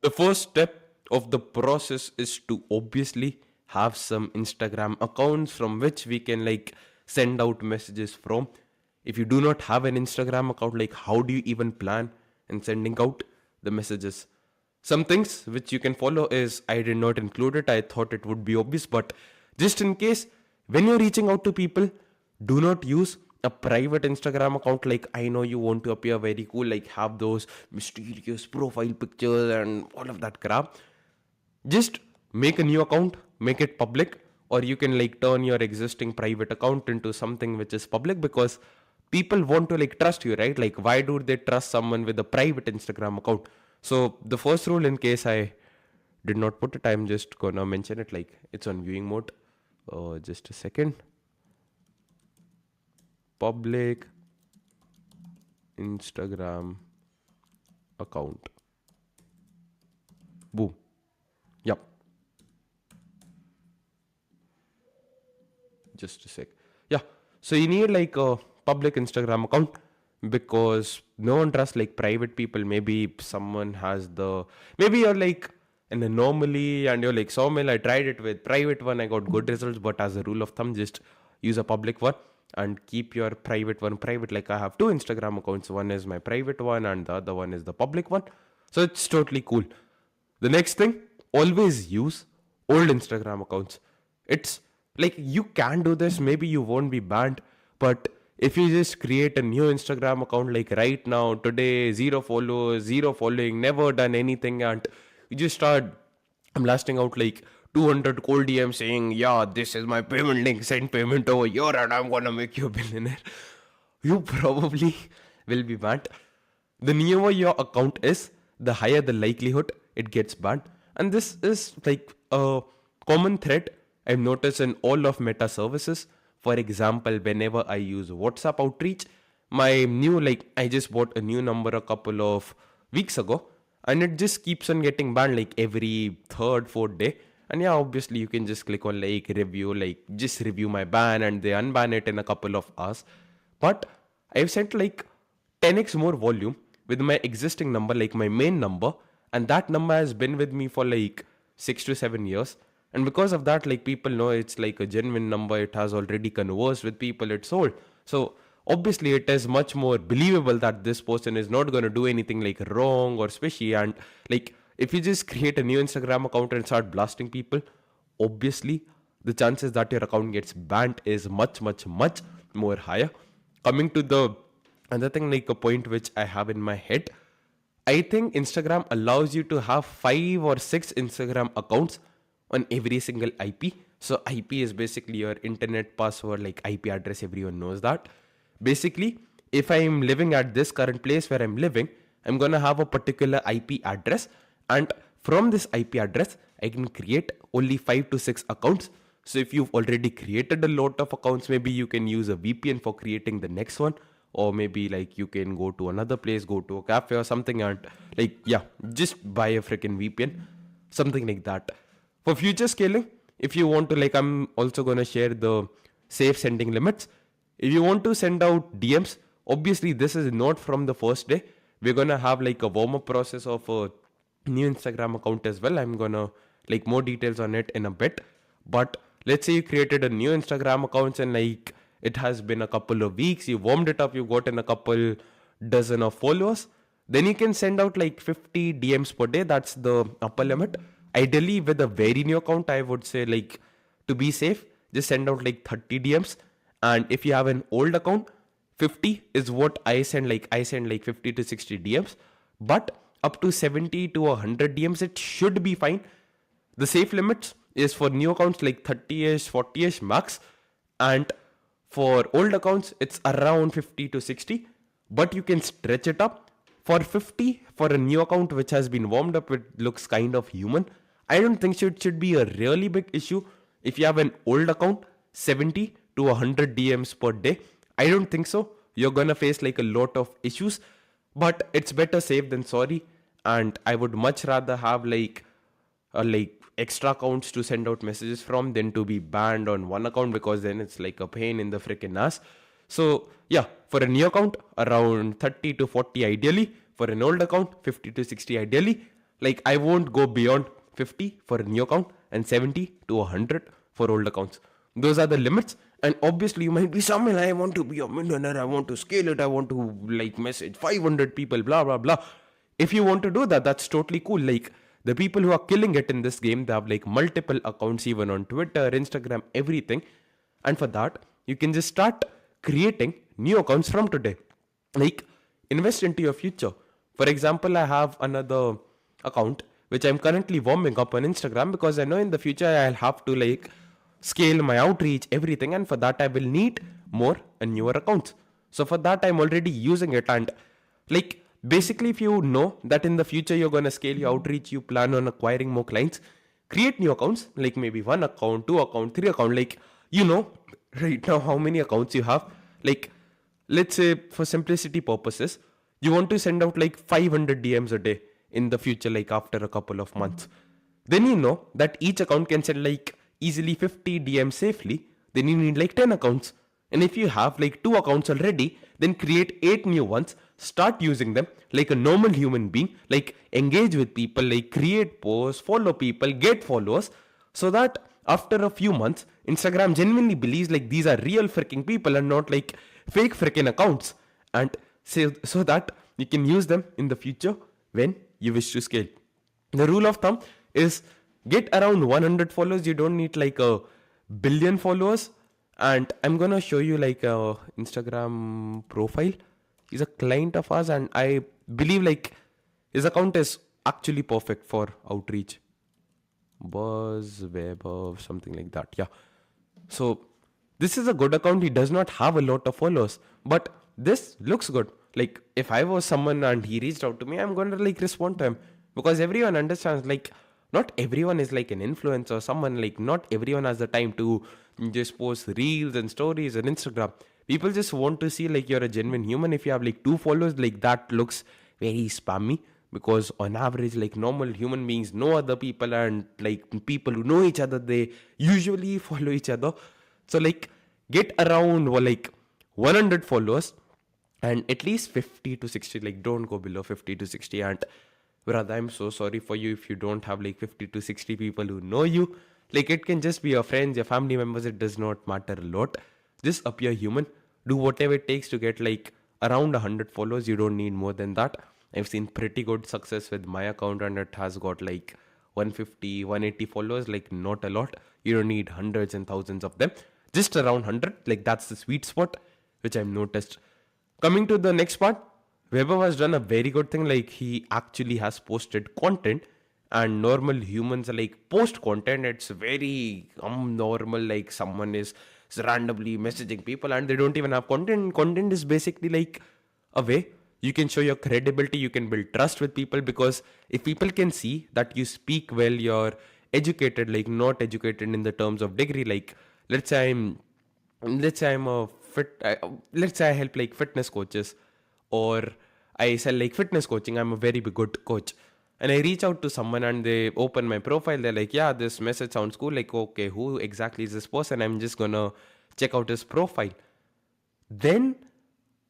The first step of the process is to obviously have some Instagram accounts from which we can like send out messages from. If you do not have an Instagram account, like how do you even plan in sending out the messages? Some things which you can follow is I did not include it. I thought it would be obvious, but just in case, when you're reaching out to people, do not use a private Instagram account. Like I know you want to appear very cool, like have those mysterious profile pictures and all of that crap. Just make a new account, make it public, or you can like turn your existing private account into something which is public, because people want to like trust you, right? Like why do they trust someone with a private Instagram account? So the first rule, in case I did not put it, I'm just gonna mention it, like it's on viewing mode. Just a second. Public Instagram account. Boom. Yep. Just a sec. Yeah. So you need like a public Instagram account, because no one trusts like private people. Maybe someone has the, maybe you're like an anomaly and you're like, Sawmill, I tried it with private one, I got good results, but as a rule of thumb, just use a public one and keep your private one private. Like I have two Instagram accounts. One is my private one and the other one is the public one. So it's totally cool. The next thing, always use old Instagram accounts. It's like you can do this, maybe you won't be banned, but if you just create a new Instagram account like right now, today, zero followers, zero following, never done anything, and you just start blasting out like 200 cold DMs saying, yeah, this is my payment link, send payment over here, and I'm gonna make you a billionaire. You probably will be banned. The newer your account is, the higher the likelihood it gets banned. And this is like a common thread I've noticed in all of Meta services. For example, whenever I use WhatsApp outreach, my new, like, I just bought a new number a couple of weeks ago, and it just keeps on getting banned like every third, fourth day. And yeah, obviously, you can just click on like review, like just review my ban, and they unban it in a couple of hours. But I've sent like 10x more volume with my existing number, like my main number, and that number has been with me for like 6 to 7 years. And because of that, like people know it's like a genuine number, it has already conversed with people, it's sold. So obviously, it is much more believable that this person is not going to do anything like wrong or fishy. And like, if you just create a new Instagram account and start blasting people, obviously, the chances that your account gets banned is much, much, much more higher. Coming to the another thing, like a point which I have in my head, I think Instagram allows you to have 5 or 6 Instagram accounts on every single IP. So IP is basically your internet password, like IP address, everyone knows that. Basically, if I'm living at this current place where I'm living, I'm gonna have a particular IP address, and from this IP address, I can create only 5 to 6 accounts. So if you've already created a lot of accounts, maybe you can use a VPN for creating the next one, or maybe like you can go to another place, go to a cafe or something, and like yeah, just buy a freaking VPN, something like that. For future scaling, if you want to, like, I'm also gonna share the safe sending limits. If you want to send out DMs, obviously this is not from the first day. We're gonna have like a warm up process of a new Instagram account as well. I'm gonna like more details on it in a bit. But let's say you created a new Instagram account and like it has been a couple of weeks, you warmed it up, you got in a couple dozen of followers, then you can send out like 50 DMs per day. That's the upper limit. Ideally, with a very new account, I would say like to be safe, just send out like 30 DMs. And if you have an old account, 50 is what I send. Like I send like 50 to 60 DMs, but up to 70 to 100 DMs, it should be fine. The safe limits is for new accounts like 30ish, 40ish max, and for old accounts it's around 50 to 60. But you can stretch it up. For 50, for a new account which has been warmed up, it looks kind of human. I don't think so. It should be a really big issue. If you have an old account, 70 to 100 DMs per day, I don't think so. You're gonna face like a lot of issues, but it's better safe than sorry. And I would much rather have like extra accounts to send out messages from than to be banned on one account, because then it's like a pain in the freaking ass. So yeah, for a new account, around 30 to 40 ideally. For an old account, 50 to 60 ideally. Like I won't go beyond 50 for a new account and 70 to 100 for old accounts. Those are the limits. And obviously you might be someone, I want to be a millionaire, I want to scale it, I want to like message 500 people, blah blah blah. If you want to do that, that's totally cool. Like the people who are killing it in this game, they have like multiple accounts even on Twitter, Instagram, everything. And for that, you can just start creating new accounts from today. Like invest into your future. For example, I have another account which I'm currently warming up on Instagram because I know in the future I'll have to like scale my outreach, everything, and for that I will need more and newer accounts. So for that I'm already using it. And like basically, if you know that in the future you're gonna scale your outreach, you plan on acquiring more clients, create new accounts, like maybe one account, two account, three account, like you know right now how many accounts you have. Like let's say for simplicity purposes, you want to send out like 500 DMs a day in the future, like after a couple of months. Then you know that each account can send like easily 50 DMs safely. Then you need like 10 accounts. And if you have like two accounts already, then create 8 new ones, start using them like a normal human being, like engage with people, like create posts, follow people, get followers, so that after a few months, Instagram genuinely believes like these are real freaking people and not like fake freaking accounts. And so that you can use them in the future when you wish to scale. The rule of thumb is get around 100 followers. You don't need like a billion followers. And I'm gonna show you like a Instagram profile. He's a client of ours, and I believe like his account is actually perfect for outreach. Buzz Web or something like that. Yeah. So this is a good account. He does not have a lot of followers, but this looks good. Like if I was someone and he reached out to me, I'm going to like respond to him because everyone understands like not everyone is like an influencer or someone, like not everyone has the time to just post reels and stories on Instagram. People just want to see like you're a genuine human. If you have like two followers, like that looks very spammy because on average like normal human beings know other people, and like people who know each other, they usually follow each other. So like get around like 100 followers and at least 50 to 60, like don't go below 50 to 60. And brother, I'm so sorry for you if you don't have like 50 to 60 people who know you. Like it can just be your friends, your family members, it does not matter a lot. Just appear human, do whatever it takes to get like around 100 followers. You don't need more than that. I've seen pretty good success with my account and it has got like 150, 180 followers, like not a lot. You don't need hundreds and thousands of them. Just around 100, like that's the sweet spot, which I've noticed. Coming to the next part, Weber has done a very good thing. Like he actually has posted content, and normal humans are like post content. It's very normal. Like someone is randomly messaging people and they don't even have content. Content is basically like a way you can show your credibility, you can build trust with people, because if people can see that you speak well, you're educated, like not educated in the terms of degree. Like let's say I'm let's say I'm a let's say I help like fitness coaches, or I sell like fitness coaching. I'm a very good coach, and I reach out to someone and they open my profile. They're like, yeah, this message sounds cool. Like, okay, who exactly is this person? I'm just gonna check out his profile. Then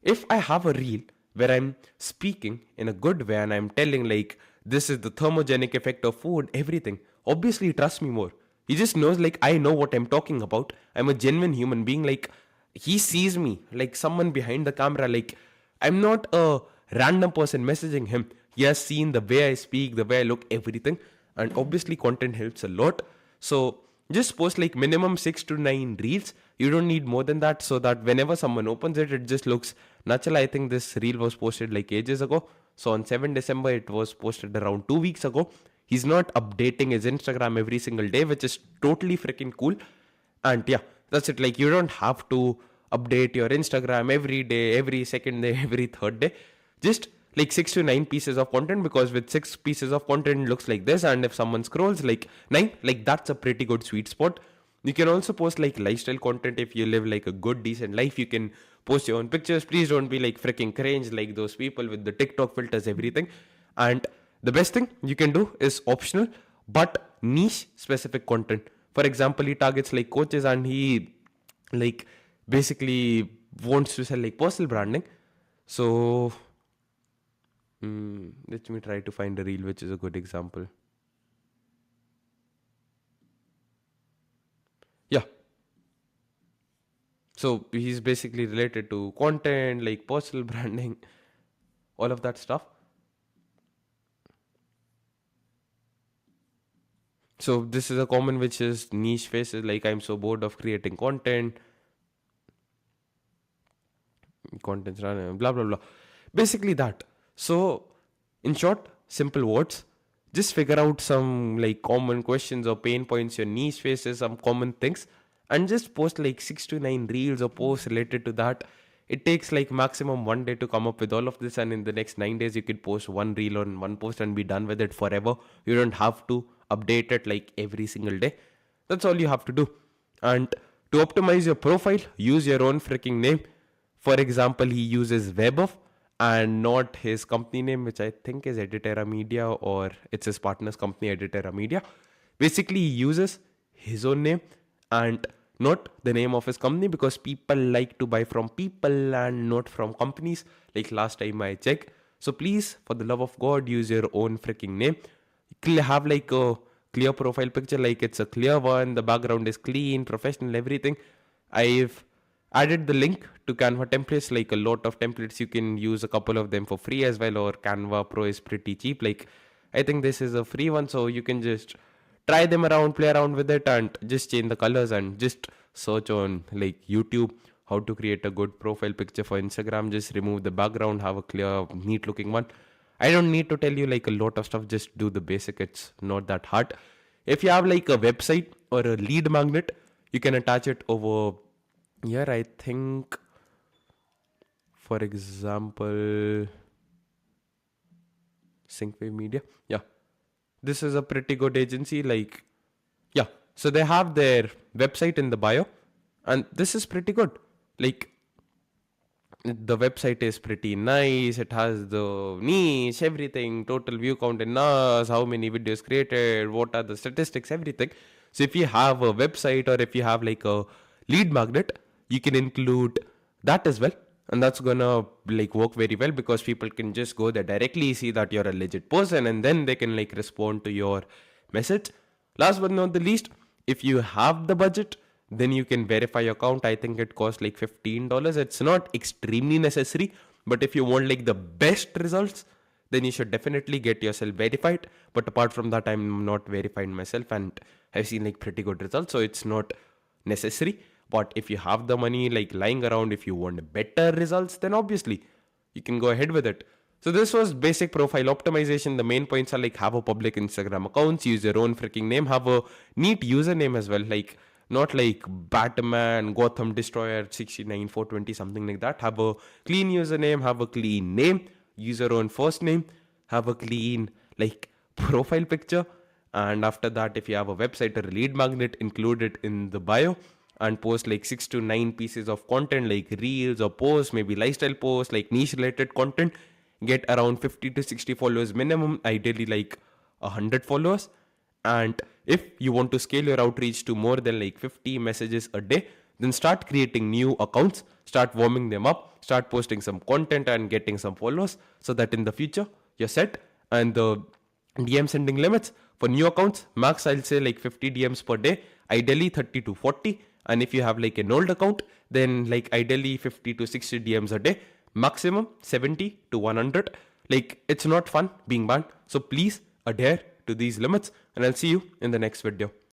if I have a reel where I'm speaking in a good way and I'm telling like this is the thermogenic effect of food, everything, obviously he trusts me more. He just knows like I know what I'm talking about. I'm a genuine human being. Like he sees me like someone behind the camera. Like I'm not a random person messaging him. He has seen the way I speak, the way I look, everything. And obviously content helps a lot. So just post like minimum 6 to 9 reels. You don't need more than that, so that whenever someone opens it, it just looks natural. I think this reel was posted like ages ago. So on 7 December, it was posted around 2 weeks ago. He's not updating his Instagram every single day, which is totally freaking cool. And yeah, that's it. Like you don't have to update your Instagram every day, every second day, every third day. Just like 6 to 9 pieces of content, because with 6 pieces of content it looks like this, and if someone scrolls like 9, like that's a pretty good sweet spot. You can also post like lifestyle content. If you live like a good decent life, you can post your own pictures. Please don't be like freaking cringe like those people with the TikTok filters, everything. And the best thing you can do is optional but niche specific content. For example, he targets like coaches and he like basically wants to sell like personal branding. So Let me try to find a reel which is a good example. Yeah, so he's basically related to content, like personal branding, all of that stuff. So this is a common which is niche faces like I'm so bored of creating contents run blah blah blah. Basically that. So in short, simple words. Just figure out some like common questions or pain points your niche faces, some common things, and just post like 6 to 9 reels or posts related to that. It takes like maximum 1 day to come up with all of this, and in the next 9 days, you could post one reel on one post and be done with it forever. You don't have to update it like every single day. That's all you have to do. And to optimize your profile, use your own freaking name. For example, he uses WebOff and not his company name, which I think is Editera Media, or it's his partner's company, Editera Media. Basically, he uses his own name and not the name of his company, because people like to buy from people and not from companies, like last time I checked. So please, for the love of God, use your own freaking name. Have like a clear profile picture, like it's a clear one, the background is clean, professional, everything. I've added the link to Canva templates, like a lot of templates. You can use a couple of them for free as well, or Canva Pro is pretty cheap. Like, I think this is a free one, so you can just try them around, play around with it, and just change the colors and just search on like YouTube how to create a good profile picture for Instagram. Just remove the background, have a clear, neat looking one. I don't need to tell you like a lot of stuff, just do the basic. It's not that hard. If you have like a website or a lead magnet, you can attach it over here. I think, for example, Synkwave Media. Yeah, this is a pretty good agency. Like, yeah, so they have their website in the bio, and this is pretty good. Like, the website is pretty nice. It has the niche, everything, total view count in us, how many videos created, what are the statistics, everything. So if you have a website, or if you have like a lead magnet, you can include that as well. And that's gonna like work very well, because people can just go there directly, see that you're a legit person, and then they can like respond to your message. Last but not the least, if you have the budget, then you can verify your account. I think it costs like $15. It's not extremely necessary, but if you want like the best results, then you should definitely get yourself verified. But apart from that, I'm not verified myself, and I've seen like pretty good results, so it's not necessary. But if you have the money like lying around, if you want better results, then obviously you can go ahead with it. So this was basic profile optimization. The main points are like have a public Instagram accounts, use your own freaking name, have a neat username as well, like not like Batman, Gotham Destroyer 69420, something like that. Have a clean username, have a clean name, use your own first name, have a clean like profile picture, and after that, if you have a website or a lead magnet, include it in the bio and post like 6 to 9 pieces of content, like reels or posts, maybe lifestyle posts, like niche related content. Get around 50 to 60 followers minimum, ideally like 100 followers. And if you want to scale your outreach to more than like 50 messages a day, then start creating new accounts, start warming them up, start posting some content and getting some followers, so that in the future you're set. And the DM sending limits for new accounts, max I'll say like 50 DMs per day, ideally 30 to 40. And if you have like an old account, then like ideally 50 to 60 DMs a day, maximum 70 to 100. Like, it's not fun being banned, so please adhere to these limits, and I'll see you in the next video.